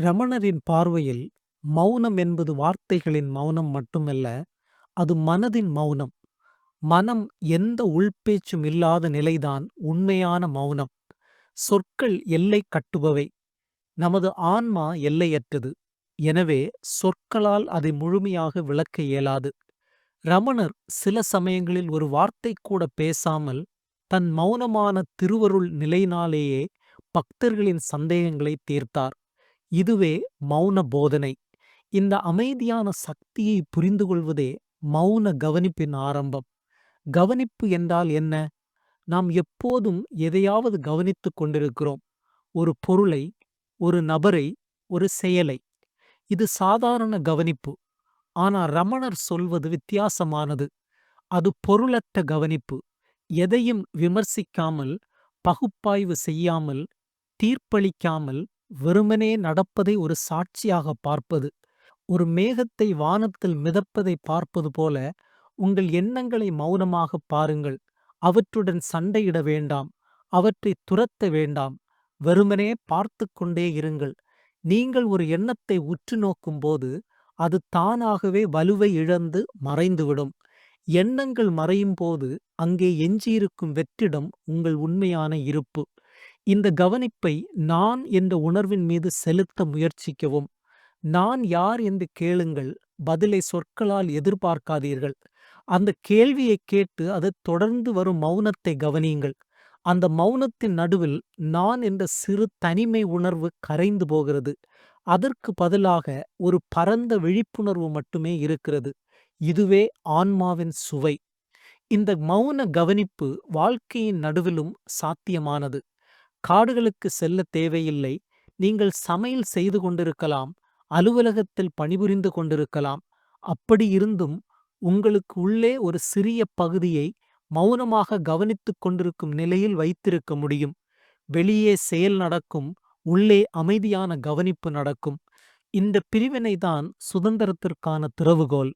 ரமணரின் பார்வையில் மௌனம் என்பது வார்த்தைகளின் மௌனம் மட்டுமல்ல, அது மனதின் மௌனம். மனம் எந்த உள்பேச்சும் இல்லாத நிலைதான் உண்மையான மௌனம். சொற்கள் எல்லை கட்டுபவை. நமது ஆன்மா எல்லையற்றது. எனவே சொற்களால் அதை முழுமையாக விளக்க இயலாது. ரமணர் சில சமயங்களில் ஒரு வார்த்தை கூட பேசாமல் தன் மௌனமான திருவருள் நிலையினாலேயே பக்தர்களின் சந்தேகங்களை தீர்த்தார். இதுவே மௌன போதனை. இந்த அமைதியான சக்தியை புரிந்து கொள்வதே மௌன கவனிப்பின் ஆரம்பம். கவனிப்பு என்றால் என்ன? நாம் எப்போதும் எதையாவது கவனித்துக் கொண்டிருக்கிறோம். ஒரு பொருளை, ஒரு நபரை, ஒரு செயலை. இது சாதாரண கவனிப்பு. ஆனால் ரமணர் சொல்வது வித்தியாசமானது. அது பொருளற்ற கவனிப்பு. எதையும் விமர்சிக்காமல், பகுப்பாய்வு செய்யாமல், தீர்ப்பளிக்காமல் வெறுமனே நடப்பதை ஒரு சாட்சியாக பார்ப்பது. ஒரு மேகத்தை வானத்தில் மிதப்பதை பார்ப்பது போல உங்கள் எண்ணங்களை மௌனமாக பாருங்கள். அவற்றுடன் சண்டையிட வேண்டாம். அவற்றை துரத்த வேண்டாம். வெறுமனே பார்த்து கொண்டே இருங்கள். நீங்கள் ஒரு எண்ணத்தை உற்று நோக்கும்போது அது தானாகவே வலுவை இழந்து மறைந்துவிடும். எண்ணங்கள் மறையும் போது அங்கே எஞ்சியிருக்கும் வெற்றிடம் உங்கள் உண்மையான இருப்பு. இந்த கவனிப்பை நான் என்ற உணர்வின் மீது செலுத்த முயற்சிக்கவும். நான் யார் என்று கேளுங்கள். பதிலை சொற்களால் எதிர்பார்க்காதீர்கள். அந்த கேள்வியை கேட்டு அதைத் தொடர்ந்து வரும் மௌனத்தை கவனியுங்கள். அந்த மௌனத்தின் நடுவில் நான் என்ற சிறு தனிமை உணர்வு கரைந்து போகிறது. அதற்கு பதிலாக ஒரு பரந்த விழிப்புணர்வு மட்டுமே இருக்கிறது. இதுவே ஆன்மாவின் சுவை. இந்த மௌன கவனிப்பு வாழ்க்கையின் நடுவிலும் சாத்தியமானது. காடுகளுக்கு செல்ல தேவையில்லை. நீங்கள் சமையல் செய்து கொண்டிருக்கலாம். அலுவலகத்தில் பணிபுரிந்து கொண்டிருக்கலாம். அப்படி இருந்தும் உங்களுக்கு உள்ளே ஒரு சிறிய பகுதியை மௌனமாக கவனித்துக் கொண்டிருக்கும் நிலையில் வைத்திருக்க முடியும். வெளியே செயல் நடக்கும், உள்ளே அமைதியான கவனிப்பு நடக்கும். இந்த பிரிவினைதான் சுதந்திரத்திற்கான திறவுகோல்.